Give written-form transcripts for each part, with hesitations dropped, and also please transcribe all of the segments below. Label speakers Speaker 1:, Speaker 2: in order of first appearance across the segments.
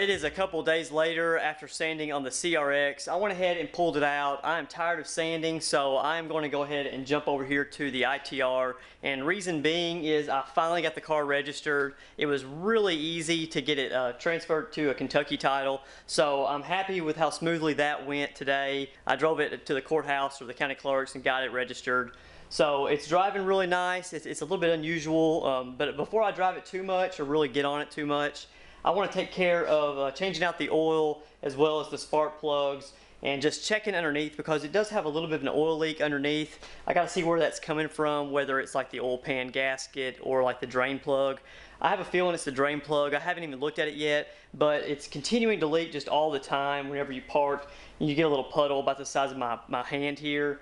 Speaker 1: Alright, it is a couple days later after sanding on the CRX. I went ahead and pulled it out. I am tired of sanding, so I'm going to go ahead and jump over here to the ITR. And reason being is I finally got the car registered. It was really easy to get it transferred to a Kentucky title. So I'm happy with how smoothly that went today. I drove it to the courthouse or the county clerks and got it registered. So it's driving really nice. It's a little bit unusual, but before I drive it too much or really get on it too much, I want to take care of changing out the oil as well as the spark plugs and just checking underneath, because it does have a little bit of an oil leak underneath. I got to see where that's coming from, whether it's like the oil pan gasket or like the drain plug. I have a feeling it's the drain plug. I haven't even looked at it yet, but it's continuing to leak just all the time. Whenever you park, you get a little puddle about the size of my hand here.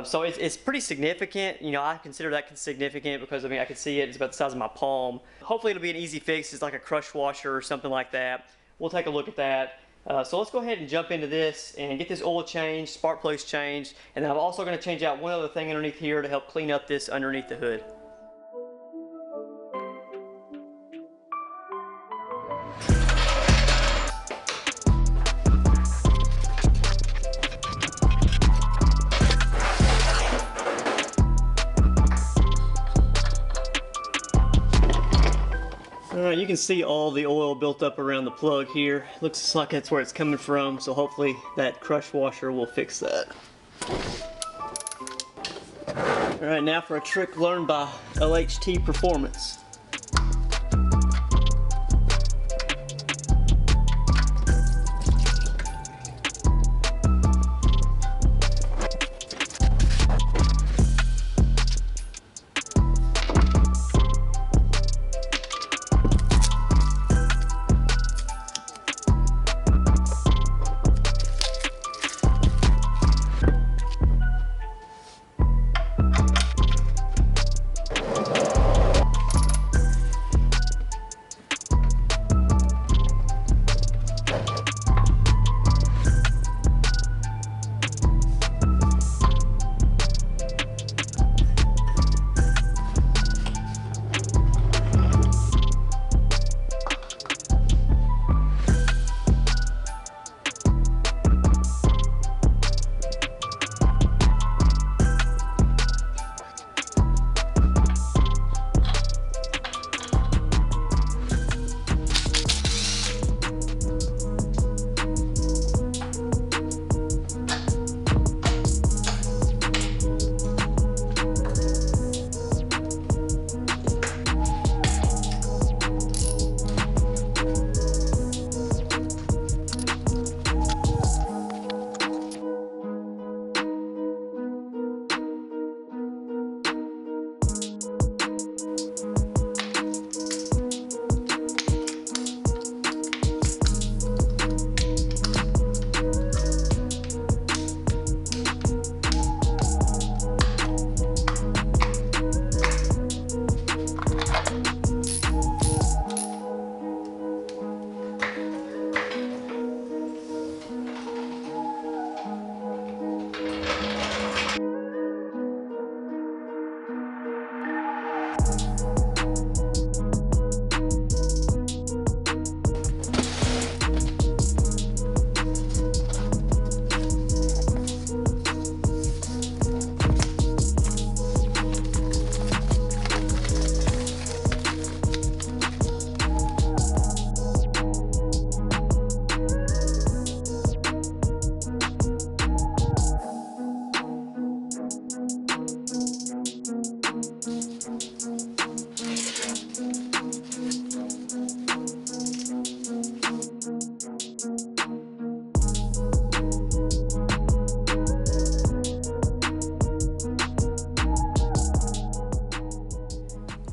Speaker 1: So it's pretty significant. You know, I consider that significant because I mean I can see it. It's about the size of my palm. Hopefully it'll be an easy fix. It's like a crush washer or something like that. We'll take a look at that. So let's go ahead and jump into this and get this oil changed, spark plugs changed, and then I'm also going to change out one other thing underneath here to help clean up this underneath the hood. Alright, you can see all the oil built up around the plug here. Looks like that's where it's coming from, so hopefully that crush washer will fix that. Alright, now for a trick learned by LHT Performance.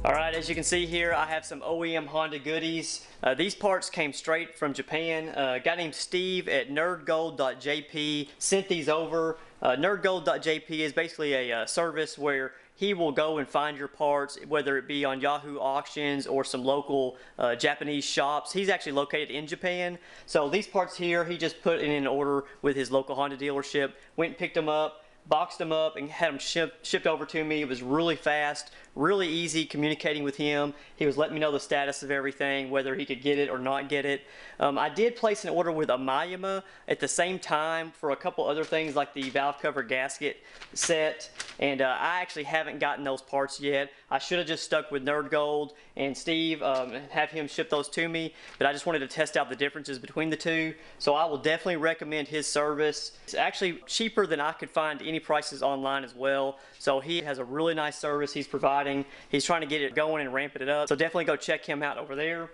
Speaker 1: Alright, as you can see here, I have some Oem Honda Goodies. These parts came straight from Japan. A guy named Steve at nerdgold.jp sent these over. Nerdgold.jp is basically a service where he will go and find your parts, whether it be on Yahoo auctions or some local Japanese shops. He's actually located in Japan. So these parts here, he just put in an order with his local Honda dealership, went and picked them up. boxed them up and had them shipped over to me. It was really fast, really easy communicating with him. He was letting me know the status of everything, whether he could get it or not get it. I did place an order with Oem at the same time for a couple other things like the valve cover gasket set, and I actually haven't gotten those parts yet. I should have just stuck with Nerd Gold and Steve and have him ship those to me, but I just wanted to test out the differences between the two, so I will definitely recommend his service. It's actually cheaper than I could find any prices online as well, so he has a really nice service he's providing. He's trying to get it going and ramping it up, so definitely go check him out over there.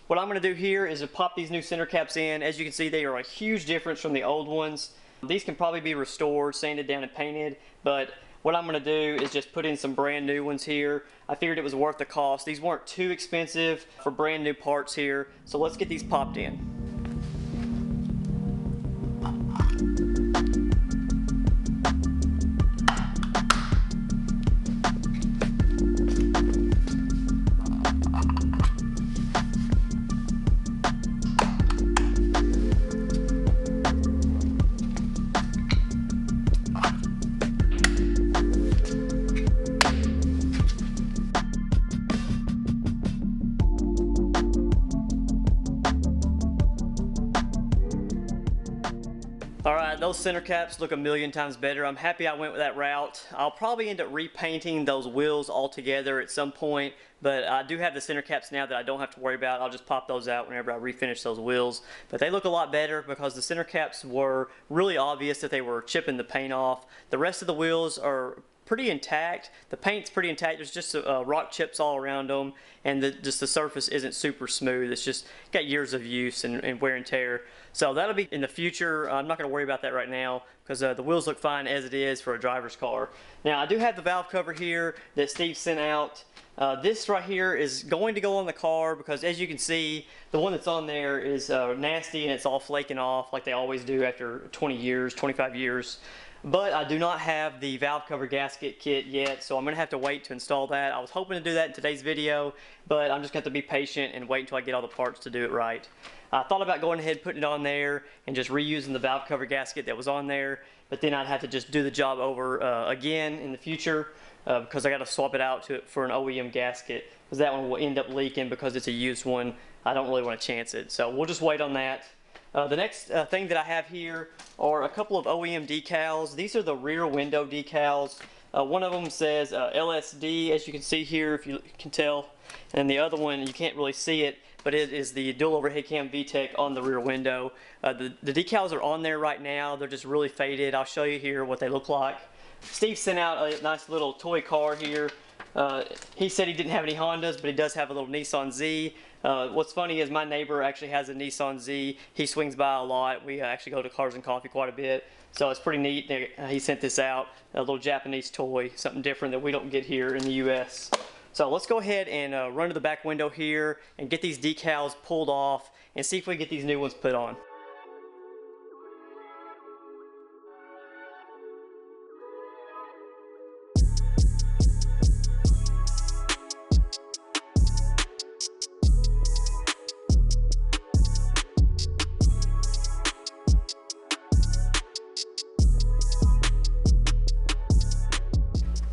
Speaker 1: What I'm going to do here is to pop these new center caps in. As you can see, they are a huge difference from the old ones. These can probably be restored, sanded down, and painted, but what I'm going to do is just put in some brand new ones here. I figured it was worth the cost. These weren't too expensive for brand new parts here, so let's get these popped in. Alright, those center caps look a million times better. I'm happy I went with that route. I'll probably end up repainting those wheels altogether at some point, but I do have the center caps now that I don't have to worry about. I'll just pop those out whenever I refinish those wheels. But they look a lot better because the center caps were really obvious that they were chipping the paint off. The rest of the wheels are pretty intact. The paint's pretty intact. There's just rock chips all around them, and just the surface isn't super smooth. It's just got years of use and wear and tear. So that'll be in the future. I'm not going to worry about that right now because the wheels look fine as it is for a driver's car. Now I do have the valve cover here that Steve sent out. This right here is going to go on the car because, as you can see, the one that's on there is nasty and it's all flaking off like they always do after 20 years, 25 years. But I do not have the valve cover gasket kit yet, so I'm going to have to wait to install that. I was hoping to do that in today's video, but I'm just going to have to be patient and wait until I get all the parts to do it right. I thought about going ahead and putting it on there and just reusing the valve cover gasket that was on there, but then I'd have to just do the job over again in the future because I got to swap it out for an OEM gasket because that one will end up leaking because it's a used one. I don't really want to chance it, so we'll just wait on that. The next thing that I have here are a couple of OEM decals. These are the rear window decals. One of them says LSD, as you can see here, if you can tell, and the other one, you can't really see it, but it is the dual overhead cam VTEC on the rear window. The decals are on there right now. They're just really faded. I'll show you here what they look like. Steve sent out a nice little toy car here. He said he didn't have any Hondas, but he does have a little Nissan Z. What's funny is my neighbor actually has a Nissan Z. He swings by a lot. We actually go to Cars and Coffee quite a bit. So it's pretty neat. He sent this out, a little Japanese toy, something different that we don't get here in the US. So let's go ahead and run to the back window here and get these decals pulled off and see if we can get these new ones put on.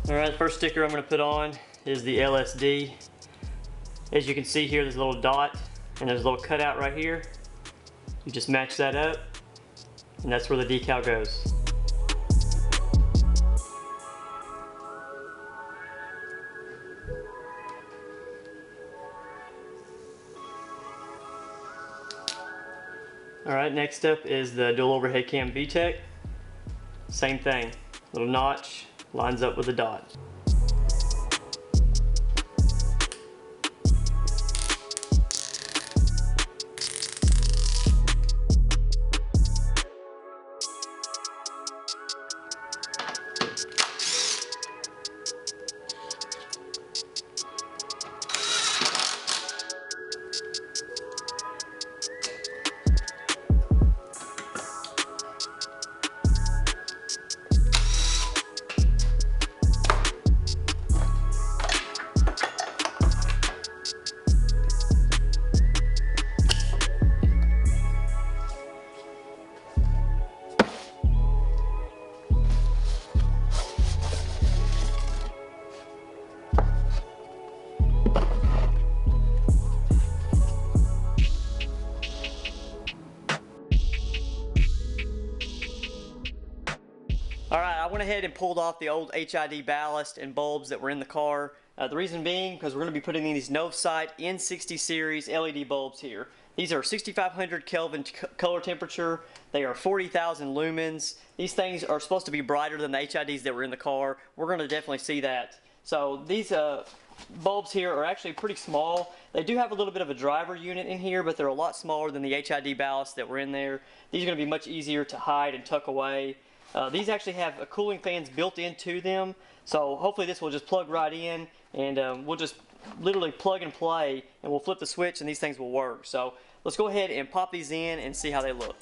Speaker 1: Alright, the first sticker I'm going to put on is the LSD. As you can see here, there's a little dot and there's a little cutout right here. You just match that up and that's where the decal goes. Alright, next up is the dual overhead cam VTEC. Same thing, little notch. Lines up with the dot. Alright, I went ahead and pulled off the old HID ballast and bulbs that were in the car. The reason being, because we're going to be putting in these Novesight N60 series LED bulbs here. These are 6500 Kelvin color temperature. They are 40,000 lumens. These things are supposed to be brighter than the HIDs that were in the car. We're going to definitely see that. So these bulbs here are actually pretty small. They do have a little bit of a driver unit in here, but they're a lot smaller than the HID ballast that were in there. These are going to be much easier to hide and tuck away. These actually have cooling fans built into them, so hopefully this will just plug right in, and we'll just literally plug and play, and we'll flip the switch and these things will work. So let's go ahead and pop these in and see how they look.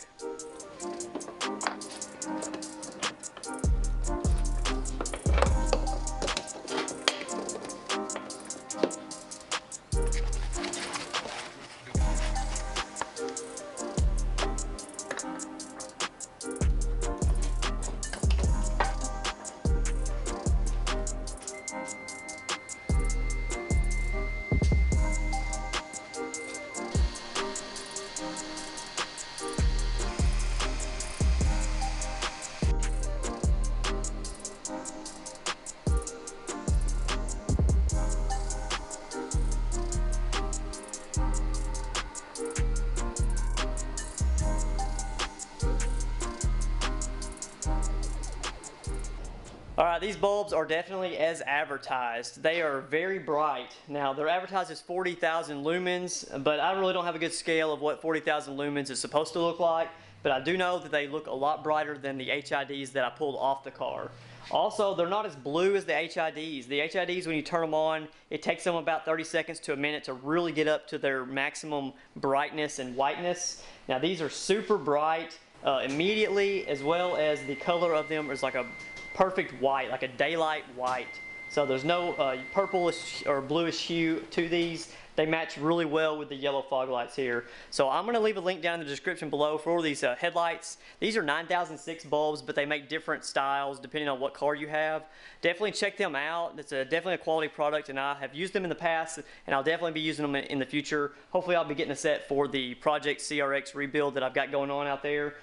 Speaker 1: Alright, these bulbs are definitely as advertised. They are very bright. Now, they're advertised as 40,000 lumens, but I really don't have a good scale of what 40,000 lumens is supposed to look like, but I do know that they look a lot brighter than the HIDs that I pulled off the car. Also, they're not as blue as the HIDs. The HIDs, when you turn them on, it takes them about 30 seconds to a minute to really get up to their maximum brightness and whiteness. Now, these are super bright immediately, as well as the color of them is like a perfect white, like a daylight white. So there's no purplish or bluish hue to these. They match really well with the yellow fog lights here. So I'm going to leave a link down in the description below for these headlights. These are 9006 bulbs, but they make different styles depending on what car you have. Definitely check them out. It's definitely a quality product, and I have used them in the past, and I'll definitely be using them in the future. Hopefully I'll be getting a set for the Project CRX rebuild that I've got going on out there.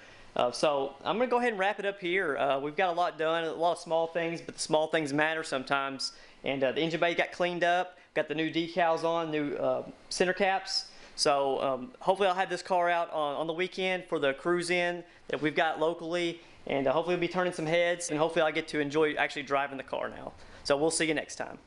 Speaker 1: So I'm going to go ahead and wrap it up here. We've got a lot done, a lot of small things, but the small things matter sometimes. And the engine bay got cleaned up, got the new decals on, new center caps. So hopefully I'll have this car out on the weekend for the cruise in that we've got locally. And hopefully we'll be turning some heads, and hopefully I get to enjoy actually driving the car now. So we'll see you next time.